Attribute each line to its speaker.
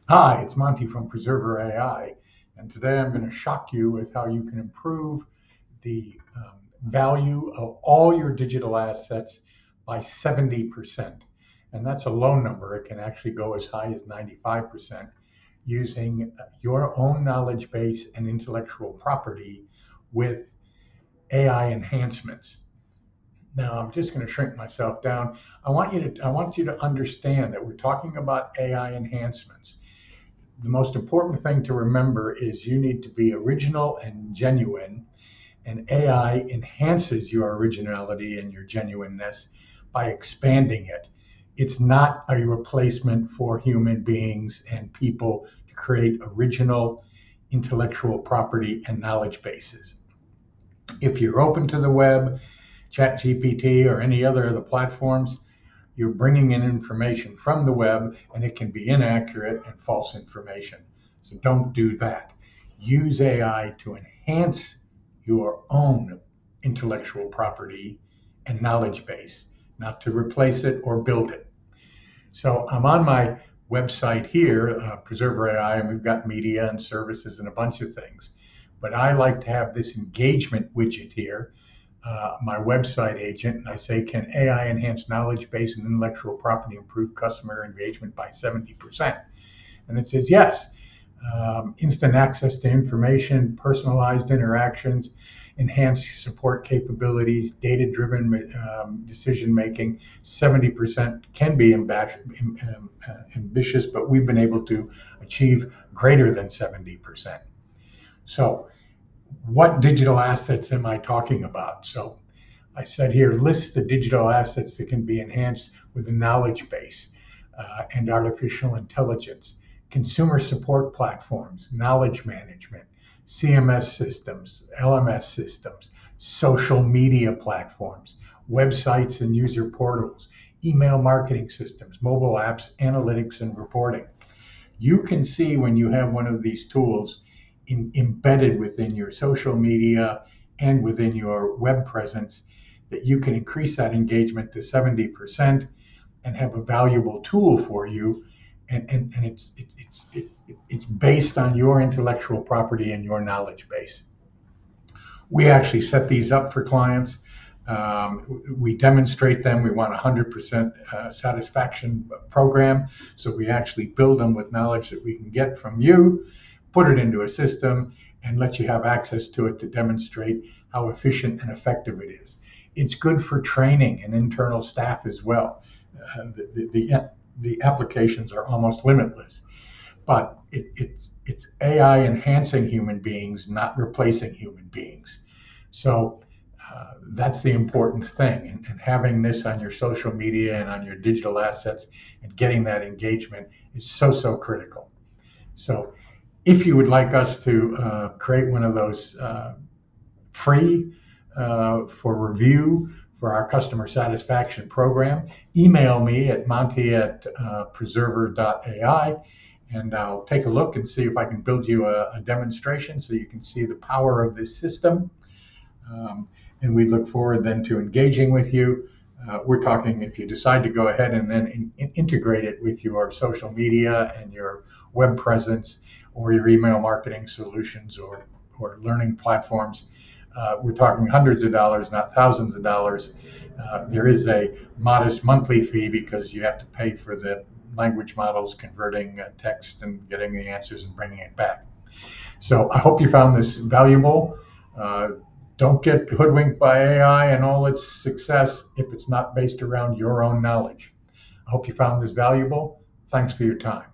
Speaker 1: Hi, it's Monty from Preserver AI, and today I'm going to shock you with how you can improve the value of all your digital assets by 70%. And that's a low number. It can actually go as high as 95% using your own knowledge base and intellectual property with AI enhancements. Now, I'm just going to shrink myself down. I want you to understand that we're talking about AI enhancements. The most important thing to remember is you need to be original and genuine, and AI enhances your originality and your genuineness by expanding it. It's not a replacement for human beings and people to create original intellectual property and knowledge bases. If you're open to the web, ChatGPT, or any other of the platforms, you're bringing in information from the web, and it can be inaccurate and false information. So don't do that. Use AI to enhance your own intellectual property and knowledge base, not to replace it or build it. So I'm on my website here, Preserver AI, and we've got media and services and a bunch of things. But I like to have this engagement widget here, my website agent, and I say, can AI enhance knowledge base and intellectual property improve customer engagement by 70%? And it says yes. Instant access to information, personalized interactions, enhanced support capabilities, data-driven decision making. 70% can be ambitious, but we've been able to achieve greater than 70%. So what digital assets am I talking about? So I said here, list the digital assets that can be enhanced with a knowledge base and artificial intelligence, consumer support platforms, knowledge management, CMS systems, LMS systems, social media platforms, websites and user portals, email marketing systems, mobile apps, analytics, and reporting. You can see when you have one of these tools embedded within your social media and within your web presence that you can increase that engagement to 70% and have a valuable tool for you. And it's based on your intellectual property and your knowledge base. We actually set these up for clients. We demonstrate them. We want a 100% satisfaction program. So we actually build them with knowledge that we can get from you, put it into a system, and let you have access to it to demonstrate how efficient and effective it is. It's good for training and internal staff as well. The applications are almost limitless, but it's AI enhancing human beings, not replacing human beings. So that's the important thing, and having this on your social media and on your digital assets and getting that engagement is so critical. So if you would like us to create one of those free for review for our customer satisfaction program, email me at monty@preserver.ai, and I'll take a look and see if I can build you a demonstration so you can see the power of this system. And we look forward then to engaging with you. We're talking if you decide to go ahead and then integrate it with your social media and your web presence or your email marketing solutions or learning platforms. We're talking hundreds of dollars, not thousands of dollars. There is a modest monthly fee because you have to pay for the language models, converting text and getting the answers and bringing it back. So I hope you found this valuable. Don't get hoodwinked by AI and all its success if it's not based around your own knowledge. I hope you found this valuable. Thanks for your time.